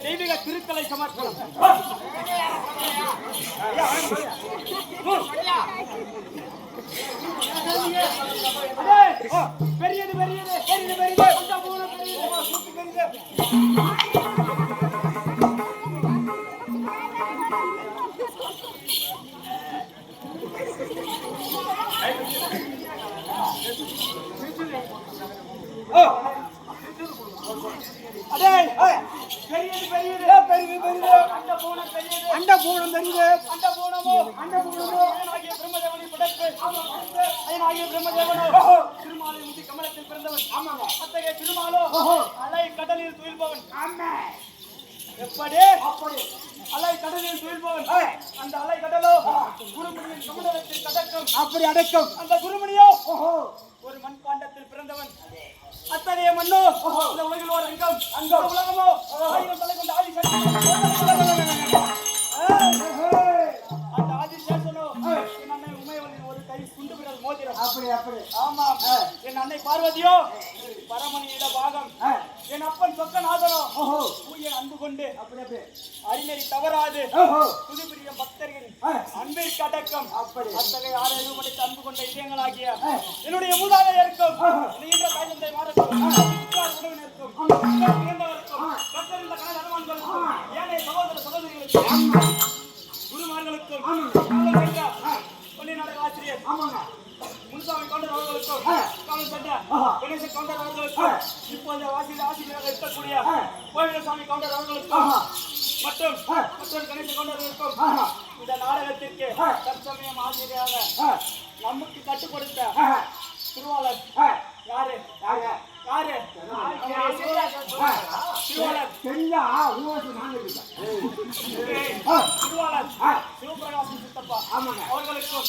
தெய்வீக திருத்தலை சமர்ப்பணம். பெரியது பெரியது பெரியது பெரியது அண்டபூணம் தெரியுது. அண்டபூணமோ அண்டபூணமோ ஆகிய பிரம்மதேவனை படைத்து ஆகிய பிரம்மதேவனோ திருமாலை முடி கமலத்தில் பிறந்தவன். ஆமாங்க. அத்தகைய திருமாலோ அலை கடலில் துயில்பவன். ஆமா. எப்படி? அப்படி அலை கடலில் துயில்பவன். அந்த அலை கடலோ குருமணியின் கமலத்தில் கடக்கம். அப்படி அடக்கம். அந்த குருமணியோ ஒரு மண்பாண்டத்தில் பிறந்தவன். அத்தகைய மண்ணோ இந்த உலகில் ஒரு அங்கம். அந்த உலகமோ ஆயிரம் தலை கொண்ட ஆதி அந்த ஆதிசேஷனோ என் அன்னை உமையவனின் ஒரு கை குண்டு விரல் மோதிரம். அப்படி அப்படி. ஆமாம். என் அன்னை பார்வதியோ பரமனியிட பாகம். என் அப்பன் சொக்கநாதனோ என் அன்பு கொண்டு அப்படி அப்படி அறிஞரி தவறாது புதுப்பிரிய பக்தர்களின் அன்பிற்கு அடக்கம். அப்படி அத்தகைய ஆறு படைத்து அன்பு கொண்ட இதயங்களாகிய என்னுடைய மூதாதையருக்கும் நீண்ட தாய்தந்தை மாறக்கும் உறவினருக்கும் இறந்தவருக்கும் கற்றறிந்த கணவன்களுக்கும் ஏனைய சகோதர சகோதரிகளுக்கும் குருமார்களுக்கும் பள்ளி நாடக ஆசிரியர் முன்சாமி கவுண்டர் அவர்களுக்கும் கணேச கவுண்டர் அவர்களுக்கும் இப்போது ஆசிரியராக இருக்கக்கூடிய கோவிந்தசாமி கவுண்டர் அவர்களுக்கும் மற்றும் கணித்து கொண்டிருக்கும் இந்த நாடகத்திற்கு தற்சமயம் ஆசிரியராக நமக்கு கற்றுக் கொடுத்த திருவாளர் யாரு யாரு திருவாளர் திருவாளர் சிவபிரகாசம் சித்தப்பா அவர்களுக்கும்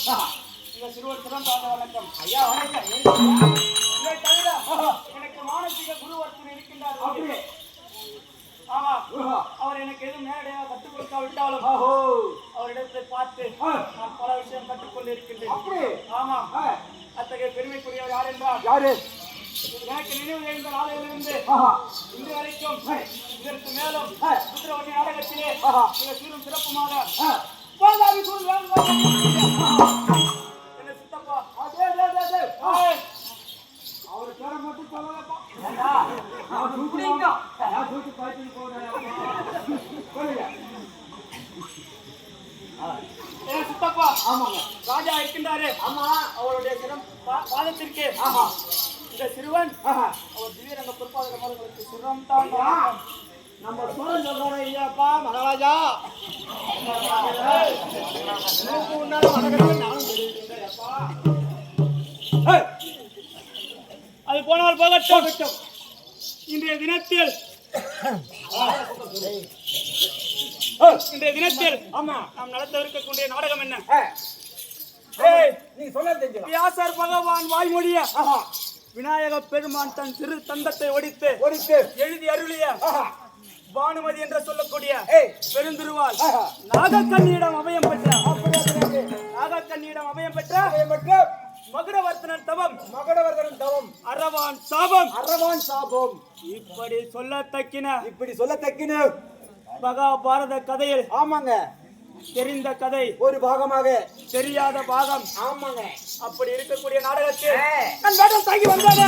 இந்த சிறுவர் சிறந்த வணக்கம். ஐயா வணக்கம். இதை தவிர எனக்கு மானசீக குரு ஒருத்தர் இருக்கின்றார். ஆமா, அவர் எனக்கு எதுவும் நேரடியாக கற்றுக் கொடுக்காவிட்டாலும் அவரிடத்தை பார்த்து நான் பல விஷயம் கற்றுக்கொண்டு இருக்கின்றேன். ஆமா, அத்தகைய பெருமைக்குரியவர் யார் என்றால் எனக்கு நினைவு எழுந்த நாளையிலிருந்து இன்று வரைக்கும் இதற்கு மேலும் குதிரவண்டி நாடகத்திலே மிக சீரும் சிறப்புமாக என்ன சித்தப்பா அவர் பேரை மட்டும் சொல்லலப்பா. சித்தப்பா ராஜா இருக்கின்றாரு. ஆமா, அவருடைய பாதத்திற்கு இந்த சிறுவன் அவர் திடீரங்க பொறுப்பாளர்களுக்கு சிரம் தான் நம்ம சூழல் சொல்றாரு. ஐயாப்பா மகாராஜா அது போனால் போகட்டும். இன்றைய தினத்தில் ஆமா நாம் நடத்தவிருக்கக்கூடிய நாடகம் என்ன? நீ சொல்ல வியாசர் பகவான் வாய்மொழிய விநாயக பெருமான் தன் சிறு தந்தத்தை ஒடித்து எழுதி அருளிய பானுமதி என்று சொல்லக்கூடிய பெருந்திருவாள் நாகக்கண்ணியிடம் அபயம் பெற்ற மகுடவர்த்தனன் தவம் அரவான் சாபம் இப்படி சொல்லத்தக்கின மகாபாரத கதையில் ஆமாங்க தெரிந்த கதை ஒரு பாகமாக தெரியாத பாகம். ஆமாங்க, அப்படி இருக்கக்கூடிய நாடகத்தில் நான் வேடம் தாங்கி வந்தானே.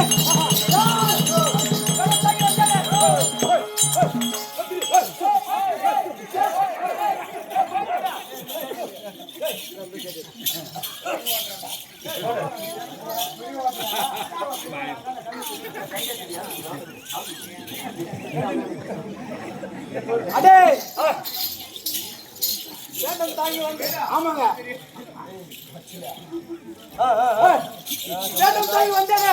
அடே வேடம் தாங்கி வந்து ஆமாங்க வேடம் தாங்கி வந்தானே.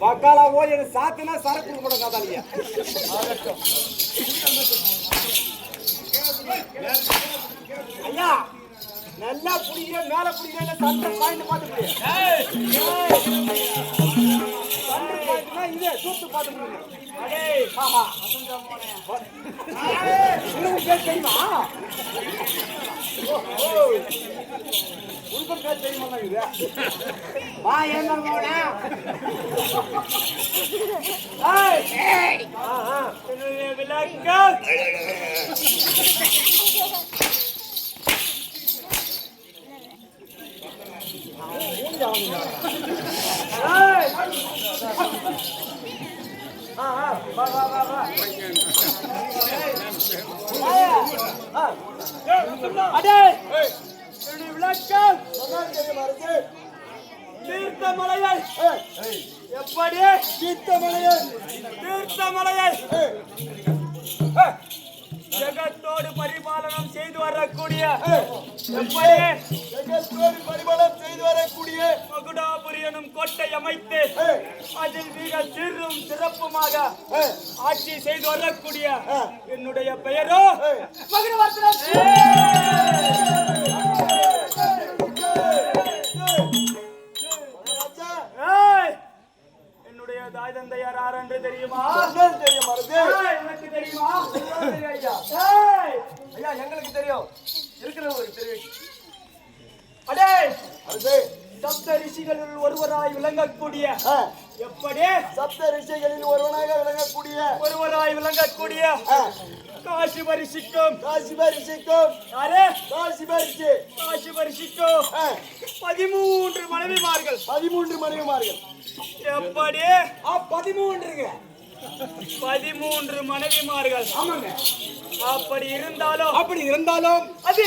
மக்காலா ஓடி எனக்கு சாத்துனா சரக்கு கூட காதாலியா ஐயா நல்லா புடிக்கிற மேல புடிக்கிற சண்டை பாயிண்ட் பார்த்து இது சூத்து பார்த்து தெரியுமா உனக்கும் பேர் தெரியுமா இது வா என்ன விளக்கம் விளக்கம் தீர்த்தமலையை எப்படி தீர்த்தமலையை ஜெகத்தோடு பரிபாலனம் செய்து வரக்கூடிய மகுடாபுரி எனும் கோட்டை அமைத்து அதில் மிக சிறும் சிறப்புமாக ஆட்சி செய்து வரக்கூடிய என்னுடைய பெயரோ மகுடவர்த்தனம். என்னுடைய தாய் தந்தையார் யார் என்று தெரியுமா? எனக்கு தெரியுமா? ஐயா எங்களுக்கு தெரியும் இருக்கிறவங்களுக்கு தெரியும். அடே சப்த ரிஷிகளில் ஒருவராய் விளங்கக்கூடிய எப்படி சப்த ரிஷிகளில் ஒருவராய் விளங்கக்கூடிய காசி பரிசிக்கும் யாரு காசி பரிசிக்கும் 13 மனைவிமார்கள் எப்படி 13 மனைவிமார்கள். ஆமாங்க. அப்படி இருந்தாலும் அது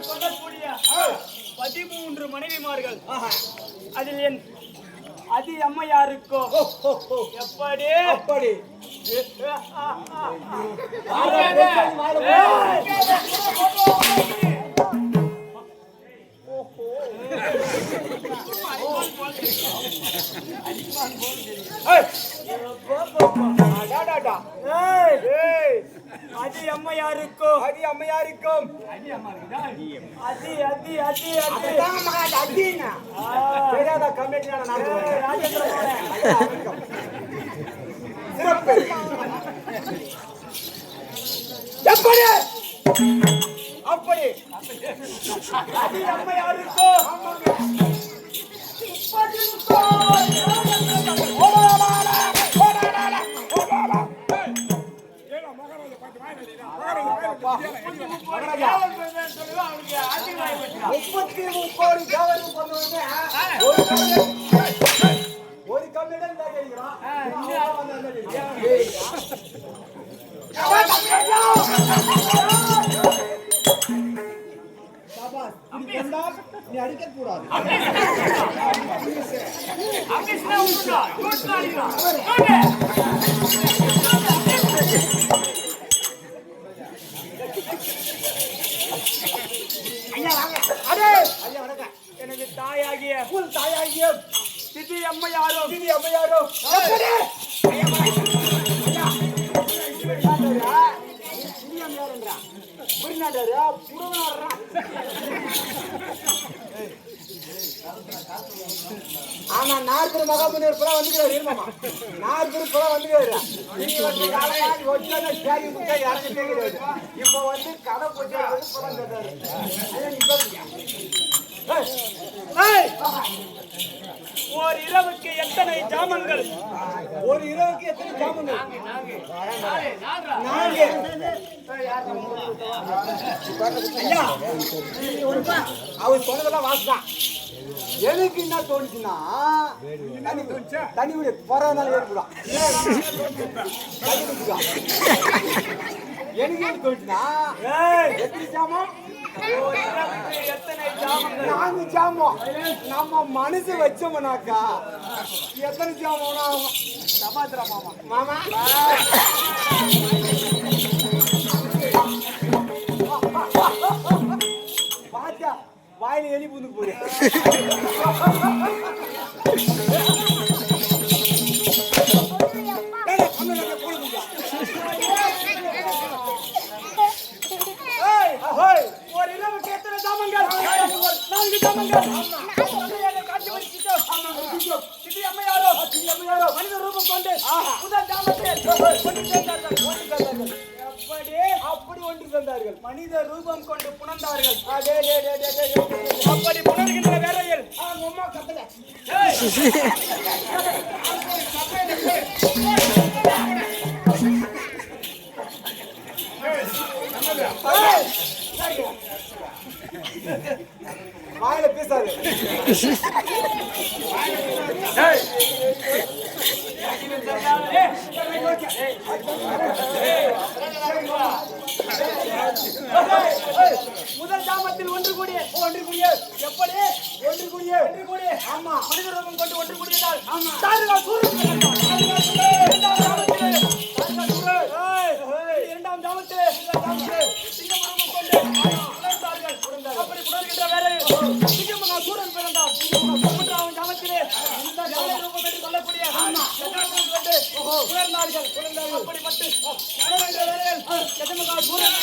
சொல்லக்கூடிய 13 மனைவிமார்கள் அதில் என் அதி அம்மையாருக்கோ எப்படி அதி அம்மையாருக்கும் எப்படி அப்படி அதி அம்மையாருக்கும் ஒரு கம்மிடம் நீ அடிக்க கூடாது. எனக்கு தாயாகிய திதி அம்மையாரோ ஆனா நாற்பது மகாபுரியர் இப்ப வந்துக்கிறாரு இருமாமா நாற்பது இப்ப வந்துக்கிறாரு இப்ப வந்து கதை போச்சு ஓர் இரவுக்கு எத்தனை ஜாமங்கள் ஐயா அவர் சொன்னதெல்லாம் வாசிதான். எனக்கு என்ன தோணுச்சுன்னா தனி விட போறதுனால ஏற்படும். எனக்கு என்ன தோணுச்சுன்னா எத்தனை ஜாமம் 4 ஜாமம் நம்ம மனசு வச்சோம்னாக்கா எத்தனை ஜாமம் ஆகும்? சமாத்திர மாமா பாத்தா வாயில எலி புந்து போடு. சித்தி அம்மையாரோ மனித ரூபம் கொண்டு முதல் ஜாமத்தில் ஒன்று சேர்ந்தார்கள். அப்படி ஒன்று சேர்ந்தார்கள். மனித ரூபம் கொண்டு புணர்ந்தார்கள். அப்படி புணர்கின்ற வேளையில் அம்மா கத்தல வாயில பேசாது. முதல் ஜாமத்தில் ஒன்று கூடிய எப்படி ஒன்று கூடிய ஆமா மனித ரூபம் கொண்டு ஒன்று கூடியதால் இரண்டாம் ஜாமத்தில் சிங்கம் கொண்டு அப்படி புணர்கின்ற வேலை சிங்கம் சூரன் பிறந்தார். மூன்றாம் ஜாமத்திலே ரூபம் என்று சொல்லக்கூடிய புணர்ந்தார்கள். அப்படிப்பட்டு வேலையில் சூரன்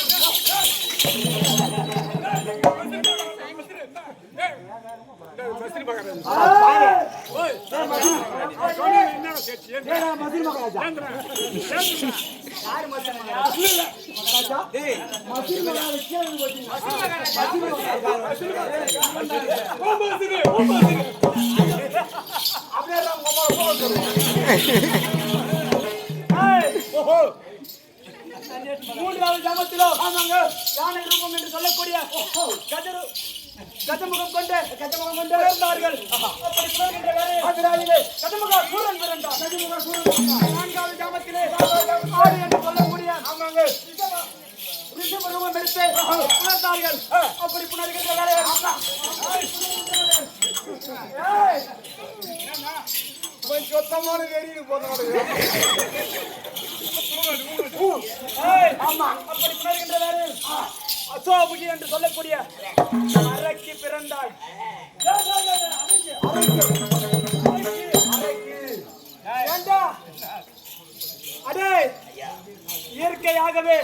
மூன்றாவது ஜாமத்திலோ யானை ரூபம் என்று சொல்லக்கூடிய கஜமுகம் கொண்டு இருந்தார்கள். அப்படி புணர்கின்ற வேளையில் கஜமுக சூரன் பிறந்தார். நான்காவது ஜாமத்திலே ஆடு என்று சொல்லக்கூடிய ரிஷப ரூபம் எடுத்து புணர்ந்தார்கள். அப்படி புணர்கின்ற வேளையில் சொத்தமான வெறியில் போனோட ஆமா அப்படி புணர்கின்ற வேளையில் அசோபுகி என்று சொல்லக்கூடிய அரக்கி பிறந்தாள். அடே இயற்கையாகவே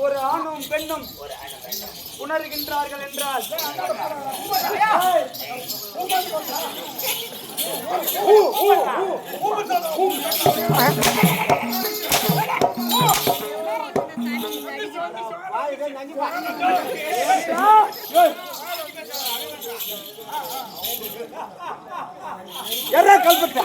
ஒரு ஆணும் பெண்ணும் உணர்கின்றார்கள் என்றால் கல்பட்டா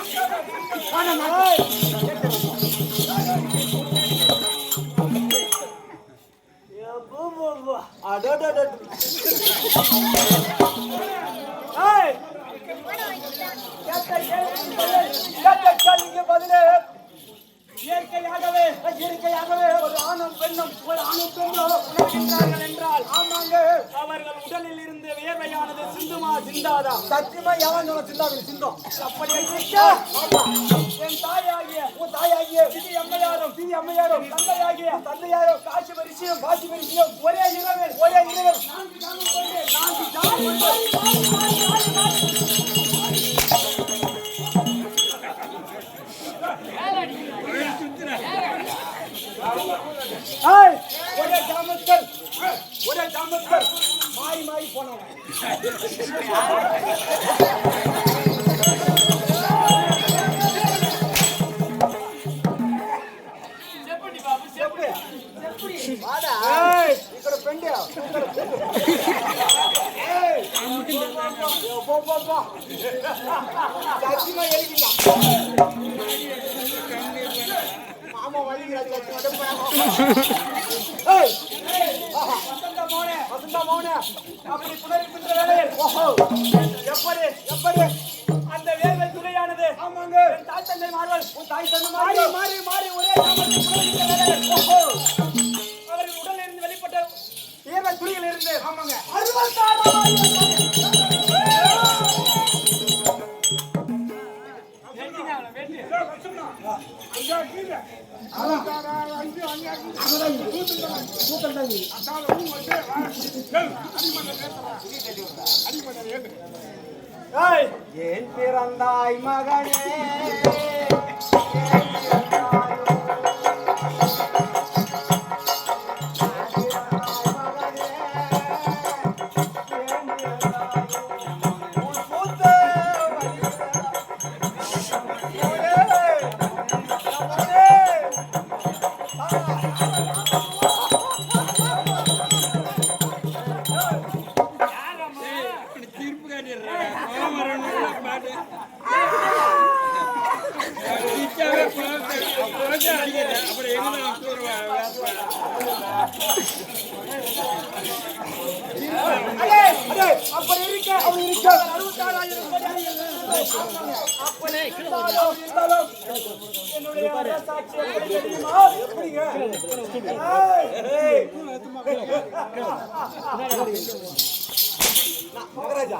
இயற்கையாகவே ஒரு ஆணும் பெண்ணும் உணர்கின்றார்கள் என்றால் ஆமாங்க அவர்கள் உடலில் இருந்து வியர்வையானது சிந்தாதா? சத்தியமா யாரும் சிந்தோம். அப்படி என் தாயாகிய சிதி அம்மையாரும் தந்தையாகிய காட்சி பரிசியும் ஒரே இரவில் ஒரே ஜாமத்தில் மாறி போனவங்க. ఇక్కడ పెండి சத்தியமா எழுதினா மாமா வழிகிறாரு வசந்த மௌன அப்படி புனர்கின்ற வேளையில் எப்படி அந்த வேர்வை துறையானது ஆமாங்க தாய் தந்தை மாறுவல் தாய் தந்தை மாறி ஒரே அவர்கள் உடலில் இருந்து வெளிப்பட்ட வேர்வை துறையில் இருந்து ஆமாங்க 66 ஏன் பிறந்தாய் மகனே அப்படி இருக்க அப்படி இருக்க 66,000 அப்பனே இருந்தாலும் என்னுடைய அரசாட்சி எப்படி தெரியுமா? எப்படிங்க மகாராஜா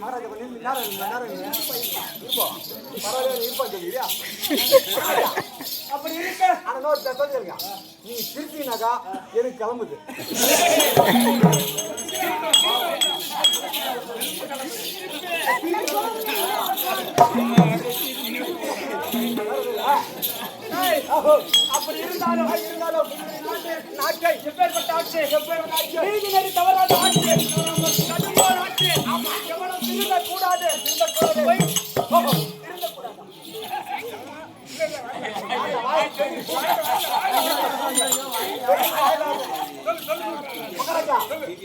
மகாராஜா கொஞ்சம் நேரம் இருப்போம் பரவாயில்ல இருப்பான்னு சொல்லியா அப்படி இருக்க ஆனா ஒரு சொல்லிருக்கா நீ திருப்பினாக்கா எனக்கு கிளம்புது அப்படி இருந்தாலும் நாட்டை எப்பேற்பட்ட ஆட்சி நீதி நெறி தவறாத ஆட்சி கடுமையான ஆட்சி எவனும் திருந்தக்கூடாது மகாராஜா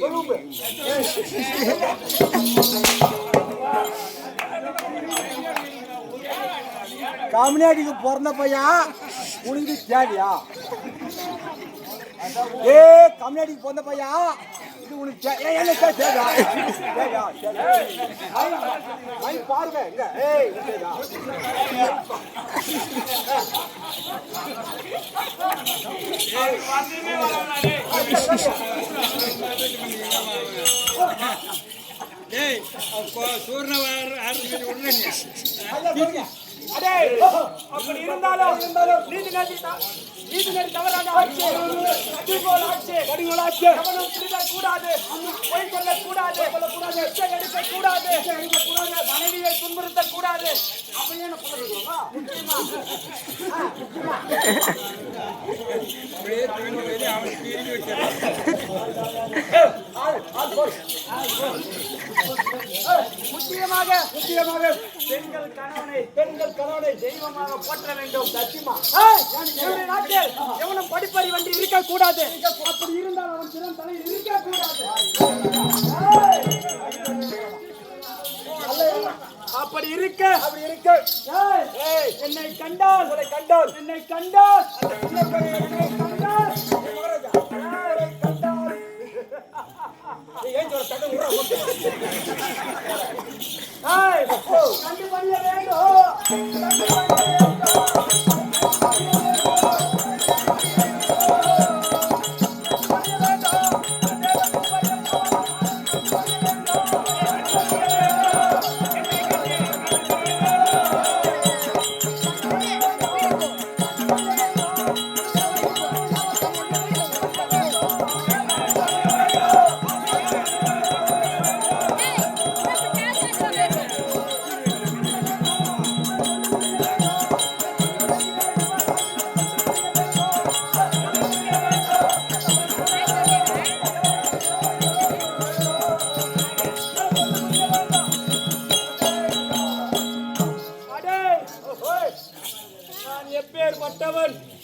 சொல்லுங்க கம்யூனிட்டிக்கு பிறந்த பையன் உனக்கு தேவையா ஏ கம்யூனிட்டிக்கு பிறந்த பையன் இது உனக்கு தேவையா பாருங்க இங்க ஏய் அப்படி இருந்தாலும் நீதி நெறி தவறான ஆட்சி கடுங்கோல் ஆட்சி எவனும் திருடக்கூடாது பொய் சொல்லக்கூடாது எச்சை எடுக்கக்கூடாது மனைவியை துன்புறுத்தக்கூடாது அப்படியே முக்கியமாக பெண்கள் கணவனை தெய்வமாக போற்ற வேண்டும் சத்தியமா நாட்டில் எவனும் படிப்பறி வண்டி இருக்க கூடாது அப்படி இருந்தால் அவன் திறன் தலையில் இருக்க கூடாது அப்படி இருக்க என்னை கண்டால் கண்டு பண்ண வேண்டும்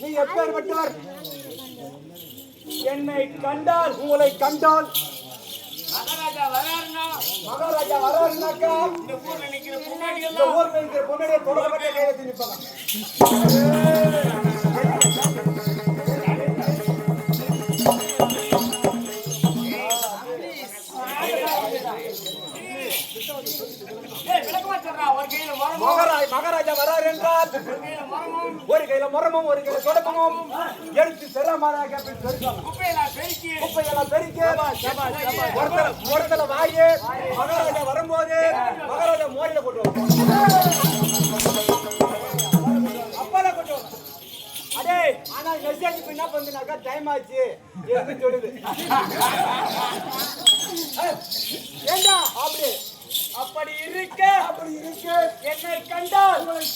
நீ எப்பேற்பட்டவர் என்னை கண்டால் உங்களை கண்டால் மகாராஜா வராருனாக்கா இந்த ஊர்ல நிக்கிற பொன்னாடி இந்த ஊர்ல இருக்கிற பொண்ணே தொடர்பட்ட கையெழுத்து நிற்பாங்க மகாராஜா வராரு என்றால் ஒரு கையில மரமும் ஒரு கையில தொடக்கமும் எடுத்து செல்லமாறாக குப்பையெல்லாம் பெருக்கி ஒருத்தல வாங்கி மகாராஜா வரும்போது மகாராஜா மோரில கொண்டு அப்பதான் கொண்டு வரும் அடே ஆனா மெசேஜ் என்ன பண்ணுனாக்கா டைம் ஆச்சு எடுத்து தொடுது ஏண்டா அப்படி அப்படி இருக்க என்னை கண்டால்